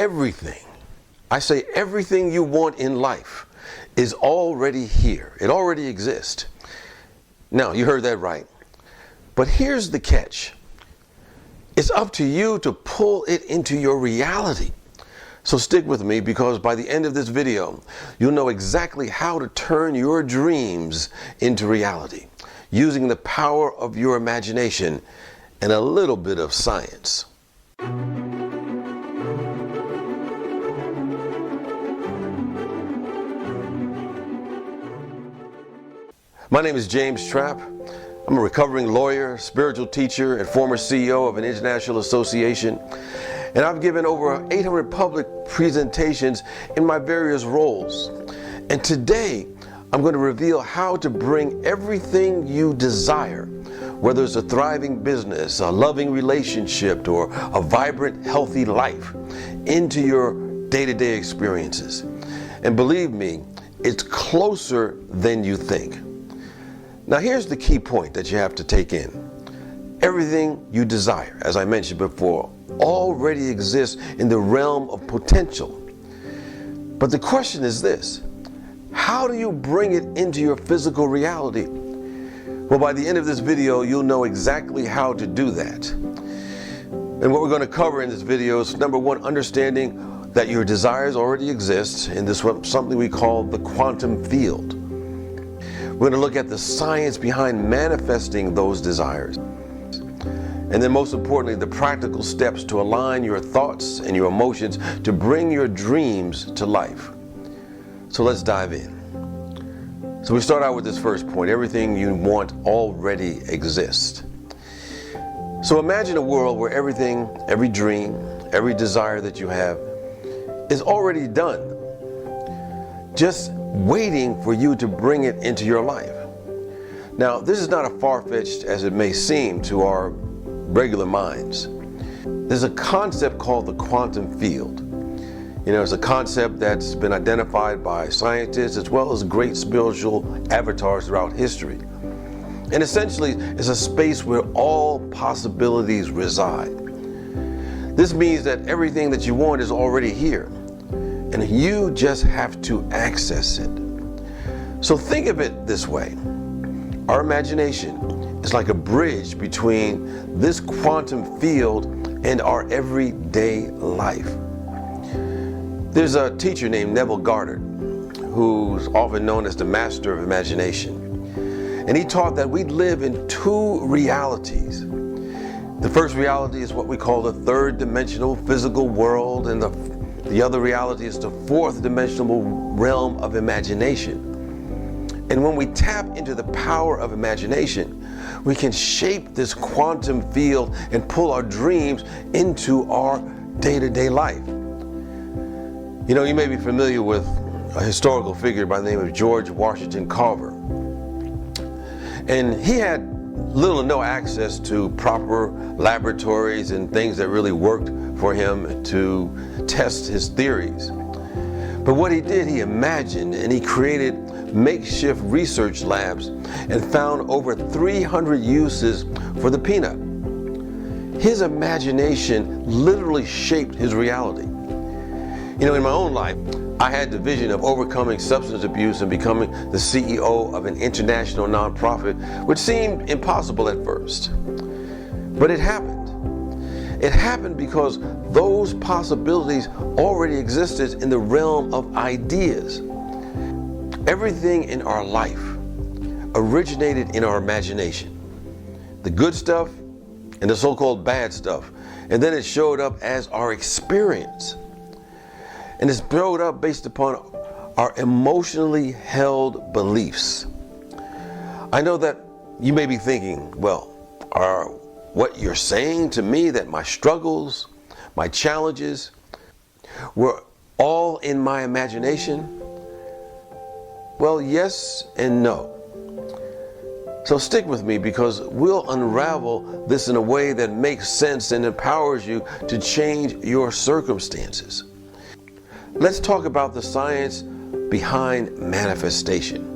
everything, I say everything you want in life is already here. It already exists. Now, you heard that right. But here's the catch. It's up to you to pull it into your reality. So stick with me, because by the end of this video, you'll know exactly how to turn your dreams into reality using the power of your imagination and a little bit of science. My name is James Trapp. I'm a recovering lawyer, spiritual teacher, and former CEO of an international association. And I've given over 800 public presentations in my various roles. And today, I'm going to reveal how to bring everything you desire, whether it's a thriving business, a loving relationship, or a vibrant, healthy life, into your day-to-day experiences. And believe me, it's closer than you think. Now here's the key point that you have to take in. Everything you desire, as I mentioned before, already exists in the realm of potential. But the question is this: how do you bring it into your physical reality? Well, by the end of this video, you'll know exactly how to do that. And what we're going to cover in this video is, number one, understanding that your desires already exist in this something we call the quantum field. We're going to look at the science behind manifesting those desires. And then most importantly, the practical steps to align your thoughts and your emotions to bring your dreams to life. So let's dive in. So we start out with this first point: everything you want already exists. So imagine a world where everything, every dream, every desire that you have is already done, just waiting for you to bring it into your life. Now, this is not as far-fetched as it may seem to our regular minds. There's a concept called the quantum field. You know, it's a concept that's been identified by scientists as well as great spiritual avatars throughout history. And essentially, it's a space where all possibilities reside. This means that everything that you want is already here, and you just have to access it. So think of it this way. Our imagination is like a bridge between this quantum field and our everyday life. There's a teacher named Neville Goddard, who's often known as the master of imagination. And he taught that we live in two realities. The first reality is what we call the third dimensional physical world, and the other reality is the fourth dimensional realm of imagination. And when we tap into the power of imagination, we can shape this quantum field and pull our dreams into our day-to-day life. You know, you may be familiar with a historical figure by the name of George Washington Carver. And he had little or no access to proper laboratories and things that really worked for him to test his theories. But what he did, he imagined, and he created makeshift research labs and found over 300 uses for the peanut. His imagination literally shaped his reality. You know, in my own life, I had the vision of overcoming substance abuse and becoming the CEO of an international nonprofit, which seemed impossible at first. But it happened. It happened because those possibilities already existed in the realm of ideas. Everything in our life originated in our imagination. The good stuff and the so-called bad stuff. And then it showed up as our experience. And it's built up based upon our emotionally held beliefs. I know that you may be thinking, well, are what you're saying to me that my struggles, my challenges were all in my imagination? Well, yes and no. So stick with me, because we'll unravel this in a way that makes sense and empowers you to change your circumstances. Let's talk about the science behind manifestation.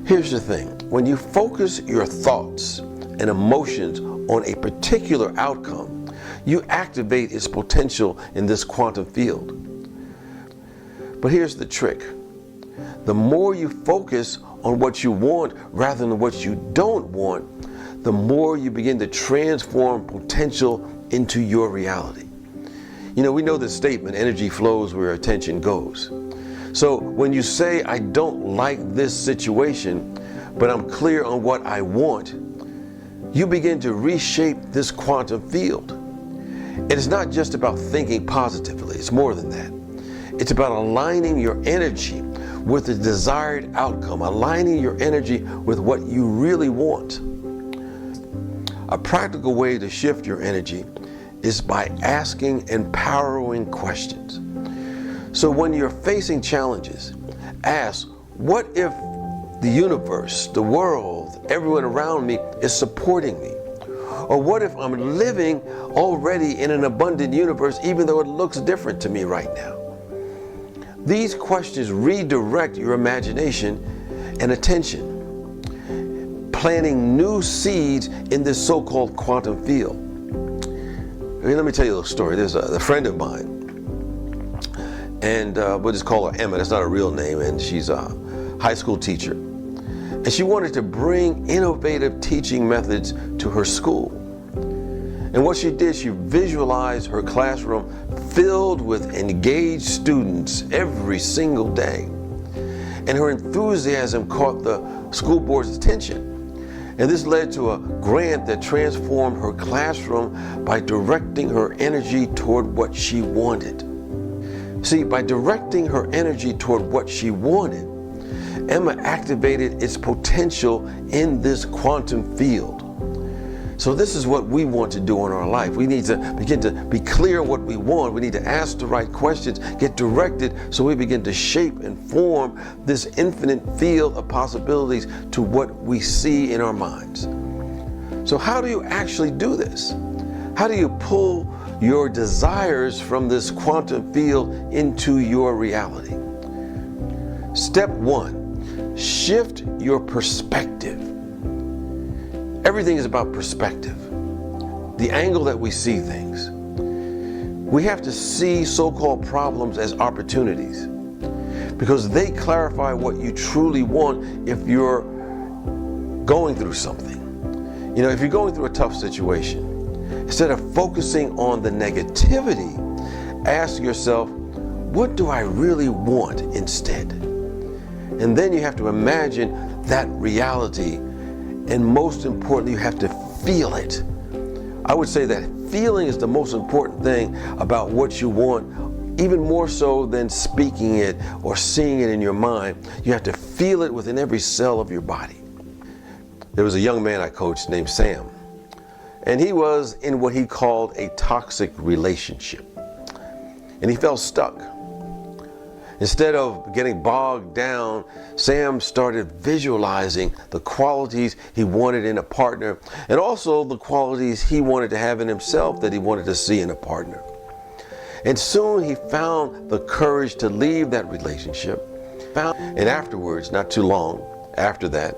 Here's the thing. When you focus your thoughts and emotions on a particular outcome, you activate its potential in this quantum field. But here's the trick. The more you focus on what you want rather than what you don't want, the more you begin to transform potential into your reality. You know, we know this statement, energy flows where attention goes. So when you say, I don't like this situation, but I'm clear on what I want, you begin to reshape this quantum field. And it's not just about thinking positively, it's more than that. It's about aligning your energy with the desired outcome, aligning your energy with what you really want. A practical way to shift your energy is by asking empowering questions. So when you're facing challenges, ask, what if the universe, the world, everyone around me is supporting me? Or what if I'm living already in an abundant universe even though it looks different to me right now? These questions redirect your imagination and attention, planting new seeds in this so-called quantum field. Let me tell you a little story. There's a friend of mine, and we'll just call her Emma. That's not a real name, and she's a high school teacher. And she wanted to bring innovative teaching methods to her school. And what she did, she visualized her classroom filled with engaged students every single day. And her enthusiasm caught the school board's attention. And this led to a grant that transformed her classroom by directing her energy toward what she wanted. See, by directing her energy toward what she wanted, Emma activated its potential in this quantum field. So this is what we want to do in our life. We need to begin to be clear on what we want. We need to ask the right questions, get directed, so we begin to shape and form this infinite field of possibilities to what we see in our minds. So how do you actually do this? How do you pull your desires from this quantum field into your reality? Step one, shift your perspective. Everything is about perspective, the angle that we see things. We have to see so-called problems as opportunities because they clarify what you truly want if you're going through something. You know, if you're going through a tough situation, instead of focusing on the negativity, ask yourself, what do I really want instead? And then you have to imagine that reality. And most importantly, you have to feel it. I would say that feeling is the most important thing about what you want, even more so than speaking it or seeing it in your mind. You have to feel it within every cell of your body. There was a young man I coached named Sam, and he was in what he called a toxic relationship. And he felt stuck. Instead of getting bogged down, Sam started visualizing the qualities he wanted in a partner and also the qualities he wanted to have in himself that he wanted to see in a partner. And soon he found the courage to leave that relationship. And afterwards, not too long after that,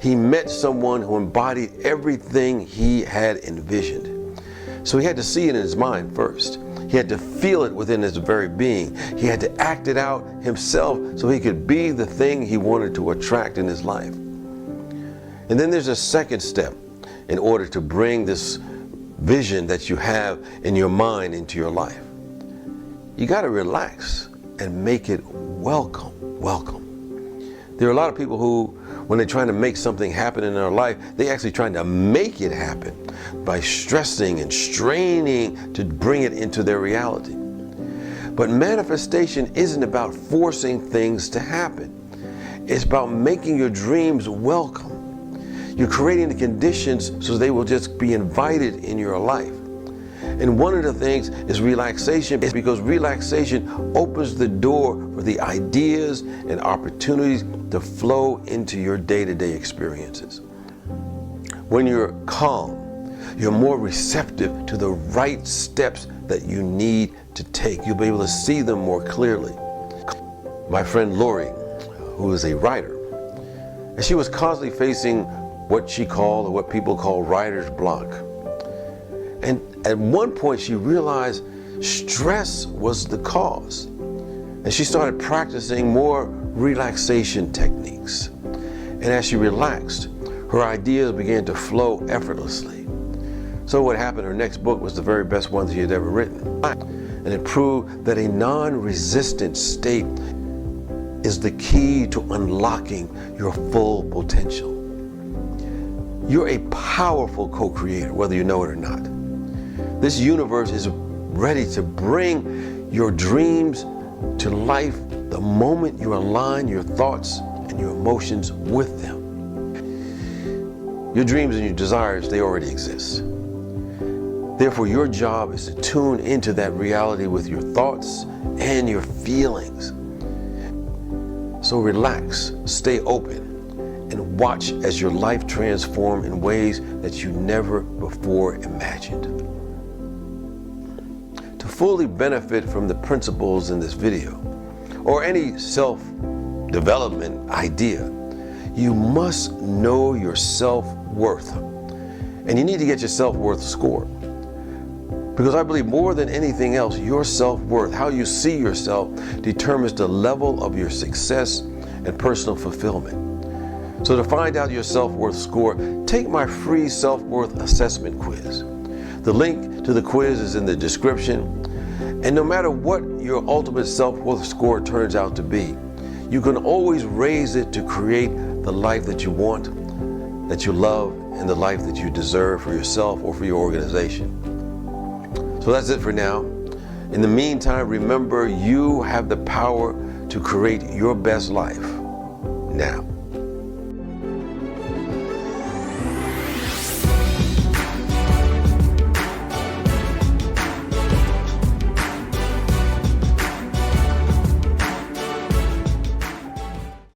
he met someone who embodied everything he had envisioned. So he had to see it in his mind first. He had to feel it within his very being. He had to act it out himself so he could be the thing he wanted to attract in his life. And then there's a second step in order to bring this vision that you have in your mind into your life. You got to relax and make it welcome. There are a lot of people who, when they're trying to make something happen in their life, they're actually trying to make it happen by stressing and straining to bring it into their reality. But manifestation isn't about forcing things to happen. It's about making your dreams welcome. You're creating the conditions so they will just be invited in your life. And one of the things is relaxation, because relaxation opens the door for the ideas and opportunities to flow into your day-to-day experiences. When you're calm, you're more receptive to the right steps that you need to take. You'll be able to see them more clearly. My friend Lori, who is a writer, and she was constantly facing what she called, or what people call, writer's block. And At one point, she realized stress was the cause, and she started practicing more relaxation techniques. And as she relaxed, her ideas began to flow effortlessly. So what happened, her next book was the very best one she had ever written. And it proved that a non-resistant state is the key to unlocking your full potential. You're a powerful co-creator, whether you know it or not. This universe is ready to bring your dreams to life the moment you align your thoughts and your emotions with them. Your dreams and your desires, they already exist. Therefore, your job is to tune into that reality with your thoughts and your feelings. So relax, stay open, and watch as your life transforms in ways that you never before imagined. To fully benefit from the principles in this video, or any self-development idea, you must know your self-worth. And you need to get your self-worth score. Because I believe more than anything else, your self-worth, how you see yourself, determines the level of your success and personal fulfillment. So to find out your self-worth score, take my free self-worth assessment quiz. The link to the quiz is in the description. And no matter what your ultimate self-worth score turns out to be, you can always raise it to create the life that you want, that you love, and the life that you deserve for yourself or for your organization. So that's it for now. In the meantime, remember, you have the power to create your best life now.